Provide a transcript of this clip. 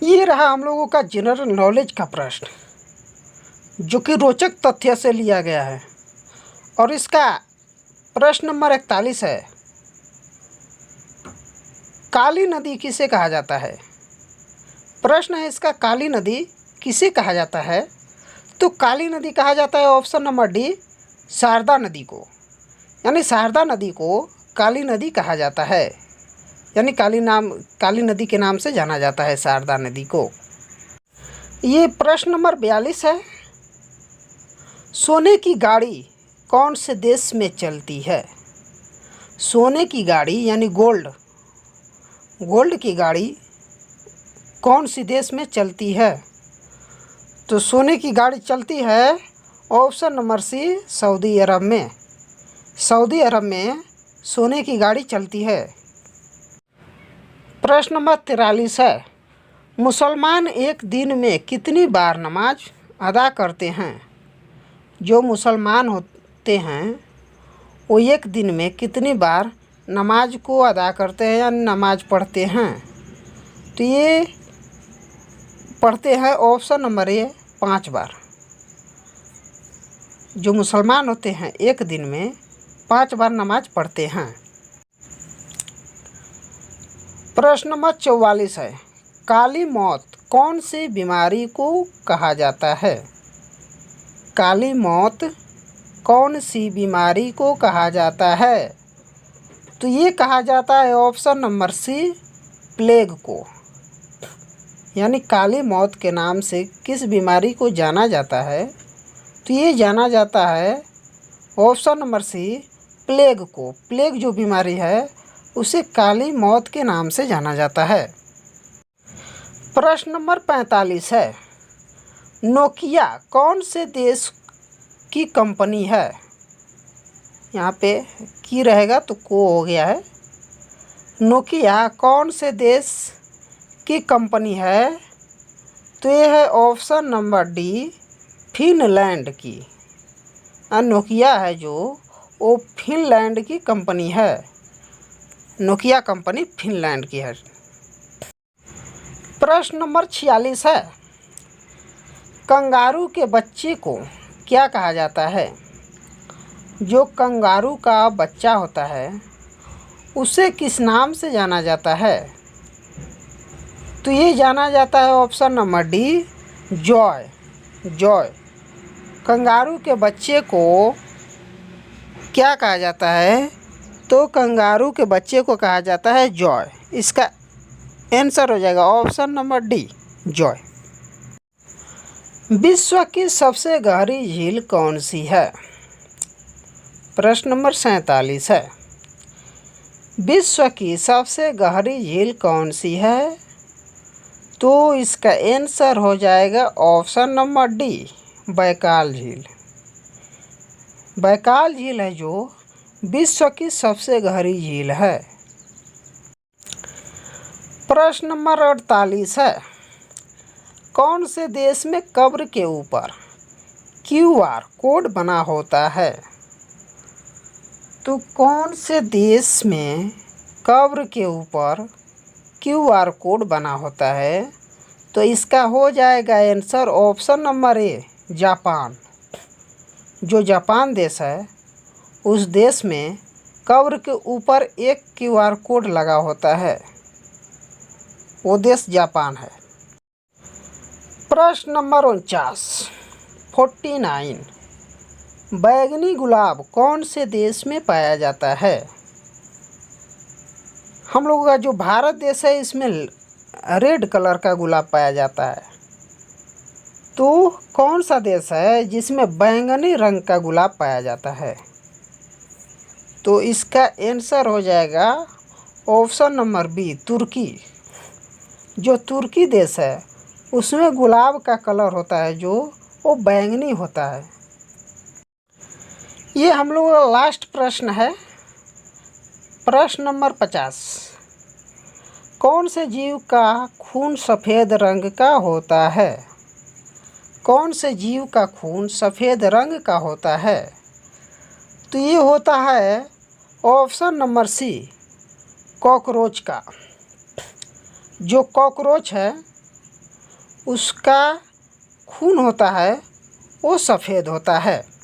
ये रहा हम लोगों का जनरल नॉलेज का प्रश्न, जो कि रोचक तथ्य से लिया गया है। और इसका प्रश्न नंबर 41 है। काली नदी किसे कहा जाता है? प्रश्न है इसका, काली नदी किसे कहा जाता है? तो काली नदी कहा जाता है ऑप्शन नंबर डी, शारदा नदी को। यानी शारदा नदी को काली नदी कहा जाता है। यानी काली नदी के नाम से जाना जाता है शारदा नदी को। ये प्रश्न नंबर 42 है। सोने की गाड़ी कौन से देश में चलती है? सोने की गाड़ी यानी गोल्ड की गाड़ी कौन सी देश में चलती है? तो सोने की गाड़ी चलती है ऑप्शन नंबर सी, सऊदी अरब में। सऊदी अरब में सोने की गाड़ी चलती है। प्रश्न नंबर 43 है। मुसलमान एक दिन में कितनी बार नमाज अदा करते हैं? जो मुसलमान होते हैं वो एक दिन में कितनी बार नमाज को अदा करते हैं या नमाज पढ़ते हैं? तो ये पढ़ते हैं ऑप्शन नंबर ए, 5 बार। जो मुसलमान होते हैं एक दिन में 5 बार नमाज पढ़ते हैं। प्रश्न नंबर 44 है। काली मौत कौन सी बीमारी को कहा जाता है? काली मौत कौन सी बीमारी को कहा जाता है? तो ये कहा जाता है ऑप्शन नंबर सी, प्लेग को। यानी काली मौत के नाम से किस बीमारी को जाना जाता है? तो ये जाना जाता है ऑप्शन नंबर सी, प्लेग को। प्लेग जो बीमारी है उसे काली मौत के नाम से जाना जाता है। प्रश्न नंबर 45 है। नोकिया कौन से देश की कंपनी है? यहाँ पे की रहेगा तो को हो गया है। नोकिया कौन से देश की कंपनी है? तो ये है ऑप्शन नंबर डी, फिनलैंड की। नोकिया है जो वो फिनलैंड की कंपनी है। नोकिया कंपनी फिनलैंड की है। प्रश्न नंबर 46 है। कंगारू के बच्चे को क्या कहा जाता है? जो कंगारू का बच्चा होता है उसे किस नाम से जाना जाता है? तो ये जाना जाता है option number D, Joy. Joy. Kangaroo के बच्चे को क्या कहा जाता है? तो कंगारू के बच्चे को कहा जाता है जॉय। इसका आंसर हो जाएगा ऑप्शन नंबर डी, जॉय। विश्व की सबसे गहरी झील कौन सी है? प्रश्न नंबर 47 है। विश्व की सबसे गहरी झील कौन सी है? तो इसका आंसर हो जाएगा ऑप्शन नंबर डी, बैकाल झील। बैकाल झील है जो विश्व की सबसे गहरी झील है। प्रश्न नंबर 48 है। कौन से देश में कब्र के ऊपर QR कोड बना होता है? तो कौन से देश में कब्र के ऊपर QR कोड बना होता है? तो इसका हो जाएगा answer option number A, Japan. जो जापान देश है उस देश में कब्र के ऊपर एक QR कोड लगा होता है। वो देश जापान है। प्रश्न नंबर 49। बैंगनी गुलाब कौन से देश में पाया जाता है? हम लोगों का जो भारत देश है इसमें रेड कलर का गुलाब पाया जाता है। तो कौन सा देश है जिसमें बैंगनी रंग का गुलाब पाया जाता है? तो इसका आंसर हो जाएगा ऑप्शन नंबर बी, तुर्की। जो तुर्की देश है उसमें गुलाब का कलर होता है जो वो बैंगनी होता है। ये हम लोग का लास्ट प्रश्न है। प्रश्न नंबर 50। कौन से जीव का खून सफ़ेद रंग का होता है? कौन से जीव का खून सफ़ेद रंग का होता है? तो ये होता है ऑप्शन नंबर सी, कॉकरोच का। जो कॉकरोच है उसका खून होता है वो सफ़ेद होता है।